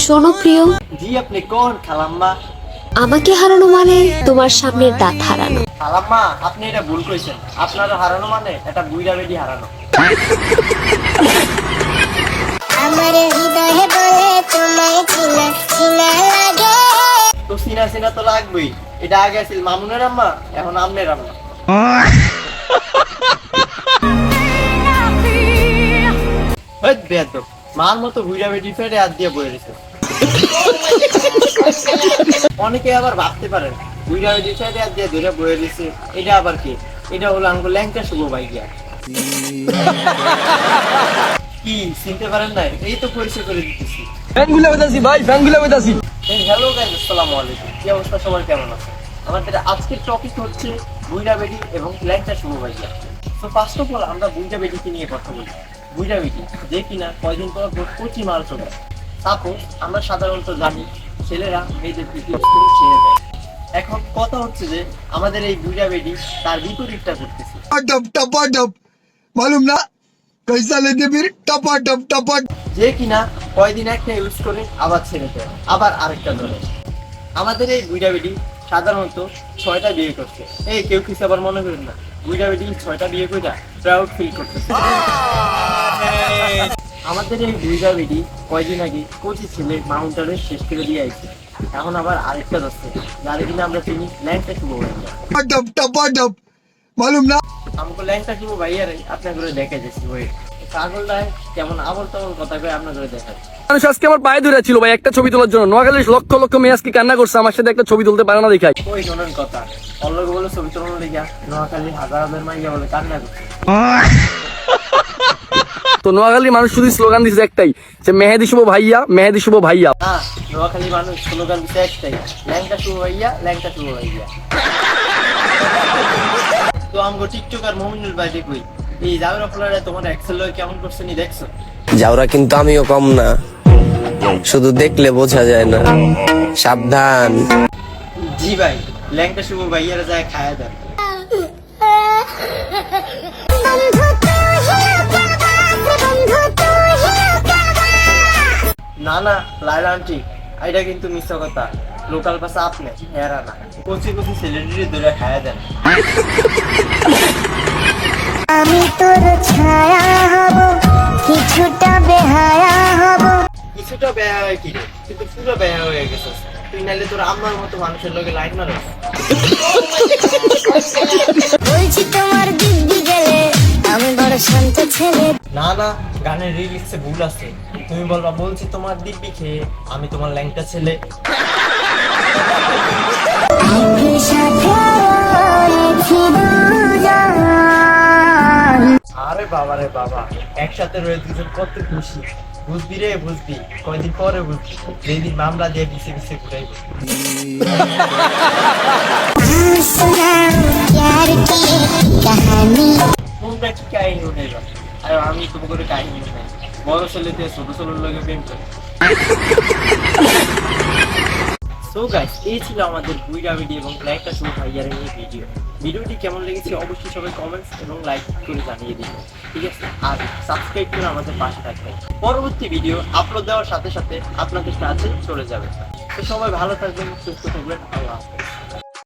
শোনো প্রিয়, জি আপনি কোন খালাম্মা? আমাকে হারানো মানে তোমার সামনের দাঁত হারানো। খালাম্মা আপনি এটা ভুল কইছেন। আপনার হারানো মানে এটা বুইড়া বেডি হারানো। আমার হৃদয়ে বলে তোমায় চিনা চিনা লাগে। তো চিনা চিনা তো লাগবেই। এটা আগে ছিল মামুনের আম্মা, এখন আমনের আম্মা। ওই বেয়াদব, মার মতো বুইড়া বেডি ফেটে হাত দিয়ে বয়ে রয়েছে। অনেকে আবার ভাবতে পারেন বুইড়া বেডি ফেটে হাত দিয়ে ধরে বয়ে রয়েছে, এটা আবার কি? এটা হলো আঙ্গুল ল্যাংটা শুভ ভাইয়া। কি চিনতে পারেন না? এই তো পরিচয় করে দিতেছি। ফ্যানগুলো বেতাছি ভাই, ফ্যানগুলো বেতাছি। হ্যালো গাইস, আসসালামু আলাইকুম। কি অবস্থা, সবার কেমন আছে? আমাদের আজকের টপিক হচ্ছে বুইড়া বেডি এবং ল্যাংটা শুভ ভাইয়া। তো ফার্স্ট অফ অল আমরা বুইড়া বেডিকে নিয়ে কথা বলি। বুইড়া বেডি যে কিনা কয়দিন পর কচি মাল চলে। সাপোজ আমরা সাধারণত জানি ছেলেরা মেয়েদের ইউজ করে ছেড়ে দেয়। এখন কথা হচ্ছে যে আমাদের এই বুইড়া বেডি তার বিপরীতটা করতেছে। टपाटप मालूम ना कैसा लेते फिर टपाटप टपट যে কিনা কয়দিন একটা ইউজ করে আবার ছেড়ে দেয়, আবার আরেকটা ধরে। আমাদের এই বুইড়া বেডি সাধারণত 6টা বিয়ে করছে। এই কেউ কিছু আবার মনে করেন না, বুইড়া বেডি 6টা বিয়ে করে প্রাউড ফিল করতেছে। আমাদের এই বুইড়া বেডি কয়দিন আগে কোচি ছেলে মাউন্টারে শেষ করে দিয়ে আইছে, এখন আবার আরেকটা যাচ্ছে, যার কিনা আমরা চিনি ল্যাংটা শুভ ভাইয়া। टपाटप मालूम ना আমাকে ল্যাংটা শুভ ভাইয়ারে আপনার করে দেখা যাচ্ছে। ওই পাগলটায় কেমন আবল তাবল কথা কয়ে আপনার করে দেখা যায়। মানুষ আজকে আমার পায়ে ধরে ছিল ভাই একটা ছবি তোলার জন্য। নোয়াখালীর লক্ষ লক্ষ মেয়ে আজকে কান্না করছে আমার সাথে একটা ছবি তুলতে পারে না দেখাই। ওই শোনেন কথা, অল্লকে বলে ছবি তোলানো লেগা নোয়াখালী হাজার হাজার মাইয়া বলে কান্না করছে। তো নোয়াখালীর মানুষ শুধু স্লোগান দিচ্ছে একটাই, যে মেহেদি শুভ ভাইয়া, মেহেদি শুভ ভাইয়া। হ্যাঁ, নোয়াখালী মানুষ স্লোগান দিচ্ছে একটাই, ল্যাংটা শুভ ভাইয়া, ল্যাংটা শুভ ভাইয়া। তো আমগো টিকটক আর মোমিনুল ভাই দেখুই এই জাউরা ফ্লারে তোমার এক্সেল কেমন করছে নি দেখছো? যাওরা কিন্তু আমিও কম না, শুধু দেখলে বোঝা যায় না, সাবধান। জি ভাই, ল্যাংটা শুভ ভাইয়ারা যায় খায়া দেন। না না লাইলা আন্টি, এটা কিন্তু মিথ্যা কথা। লোকাল ভাষা আপনি হেরা না, কচি কচি সেলিব্রিটি ধরে খায়া দেন। আমি তোর ছায়া হব, কিছুটা বেহায়া হব। কিছুটা ব্যয় হয় কি রে, কিন্তু পুরো ব্যয় হয়ে গেছে। তুই নাইলে তোর আম্মার মতো মানুষের লোকে লাইন মারো। বলছি তোমার দিব্যি গেলে আমি বড় শান্ত ছেলে। না না, গানের রিলিক্সে ভুল আছে। তুমি বলবা বলছি তোমার দিব্যি খেয়ে আমি তোমার ল্যাংটা ছেলে। আরে বাবা রে বাবা, একসাথে রয়ে দুজন কত খুশি। বুঝবি রে বুঝবি, কয়দিন পরে বুঝবি, যেদিন মামলা দিয়ে পিছে পিছে ঘুরাইব। তোমরা কি কাহিনী উঠাইবা, আর আমি তোমার করে কাহিনী উঠাই। বড় ছেলে দিয়ে ছোট ছোট লোকে প্রেম করে। সো গাইস, এই ছিল আমাদের বুইড়া বেডি এবং ল্যাংটা শুভ ভাইয়ার এই ভিডিও। ভিডিওটি কেমন লেগেছে অবশ্যই সবাই কমেন্টস এবং লাইক করে জানিয়ে দিন, ঠিক আছে? আর সাবস্ক্রাইব করে আমাদের পাশে থাকবেন। পরবর্তী ভিডিও আপলোড দেওয়ার সাথে সাথে আপনাদের কাছে চলে যাবে। তো সবাই ভালো থাকবেন, সুস্থ থাকবেন। আল্লাহ হাফেজ।